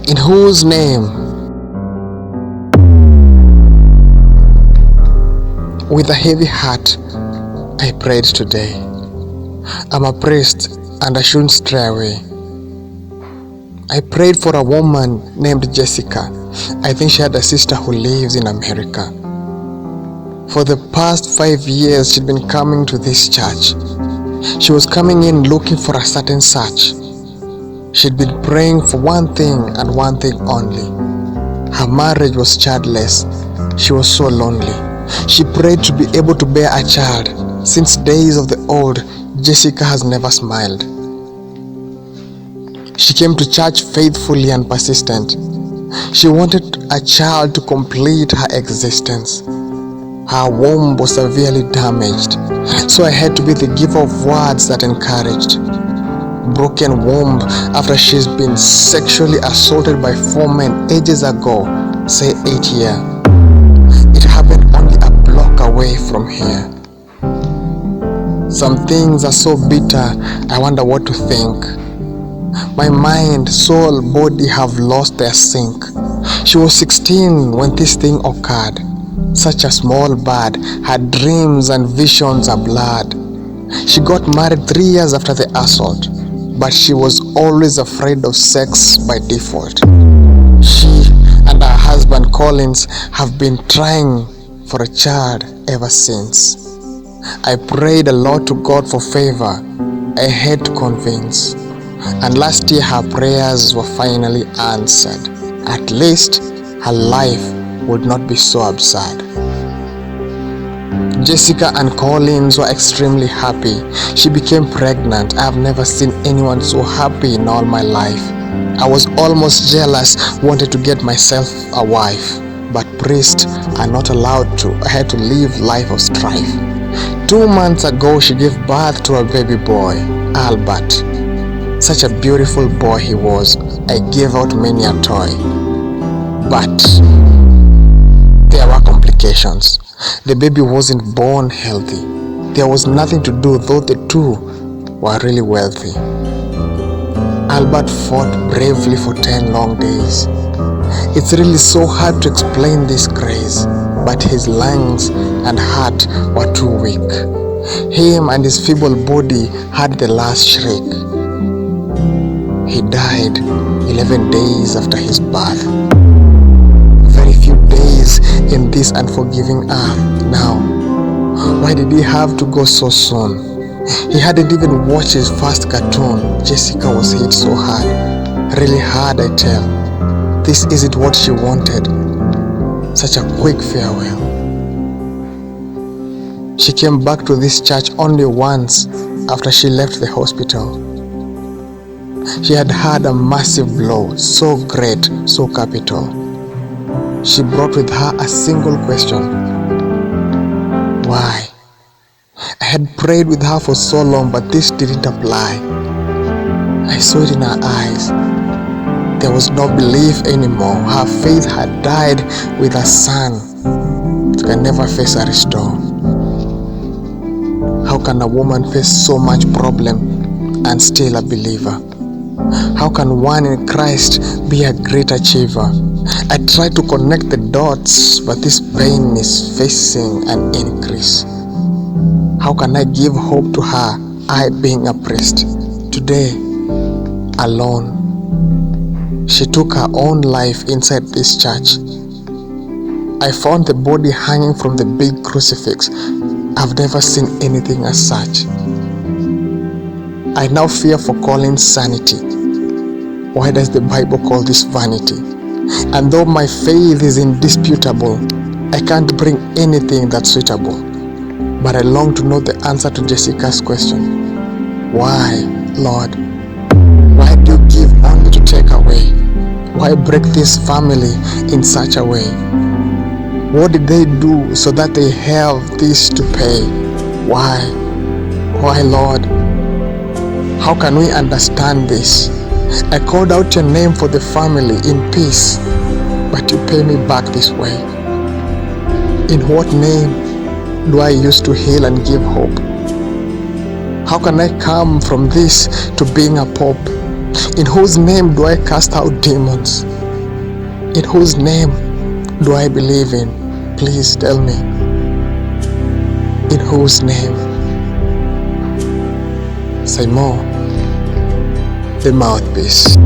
In whose name, with a heavy heart, I prayed today. I'm a priest and I shouldn't stray away. I prayed for a woman named Jessica. I think she had a sister who lives in America. For the past 5 years, she'd been coming to this church. She was coming in looking for a certain search. She'd been praying for one thing and one thing only. Her marriage was childless. She was so lonely. She prayed to be able to bear a child. Since days of the old, Jessica has never smiled. She came to church faithfully and persistent. She wanted a child to complete her existence. Her womb was severely damaged, so I had to be the giver of words that encouraged. Broken womb after she's been sexually assaulted by 4 men ages ago, say 8 years. It happened only a block away from here. Some things are so bitter, I wonder what to think. My mind, soul, body have lost their sync. She was 16 when this thing occurred. Such a small bird, her dreams and visions are blurred. She got married 3 years after the assault, but she was always afraid of sex by default. She and her husband Collins have been trying for a child ever since. I prayed a lot to God for favor. I had to convince. And last year her prayers were finally answered. At least her life would not be so absurd. Jessica and Collins were extremely happy. She became pregnant. I have never seen anyone so happy in all my life. I was almost jealous, wanted to get myself a wife. But priests are not allowed to. I had to live life of strife. 2 months ago she gave birth to a baby boy, Albert. Such a beautiful boy he was. I gave out many a toy. But there were complications. The baby wasn't born healthy. There was nothing to do, though the two were really wealthy. Albert fought bravely for 10 long days. It's really so hard to explain this grace, but his lungs and heart were too weak. Him and his feeble body had the last shriek. He died 11 days after his birth. Very few days in this unforgiving earth now. Why did he have to go so soon? He hadn't even watched his first cartoon. Jessica was hit so hard. Really hard, I tell. This isn't what she wanted. Such a quick farewell. She came back to this church only once after she left the hospital. She had had a massive blow, so great, so capital. She brought with her a single question. Why? I had prayed with her for so long, but this didn't apply. I saw it in her eyes. There was no belief anymore. Her faith had died with her son. It can never face a restore. How can a woman face so much problem and still a believer? How can one in Christ be a great achiever? I try to connect the dots, but this pain is facing an increase. How can I give hope to her, I being a priest? Today, alone, she took her own life inside this church. I found the body hanging from the big crucifix. I've never seen anything as such. I now fear for Colin's sanity. Why does the Bible call this vanity? And though my faith is indisputable, I can't bring anything that's suitable. But I long to know the answer to Jessica's question. Why, Lord? Why do you give only to take away? Why break this family in such a way? What did they do so that they have this to pay? Why? Why, Lord? How can we understand this? I called out your name for the family in peace, but you pay me back this way. In what name do I use to heal and give hope? How can I come from this to being a pope? In whose name do I cast out demons? In whose name do I believe in? Please tell me. In whose name? Sci-Mo, the Mouthpiece.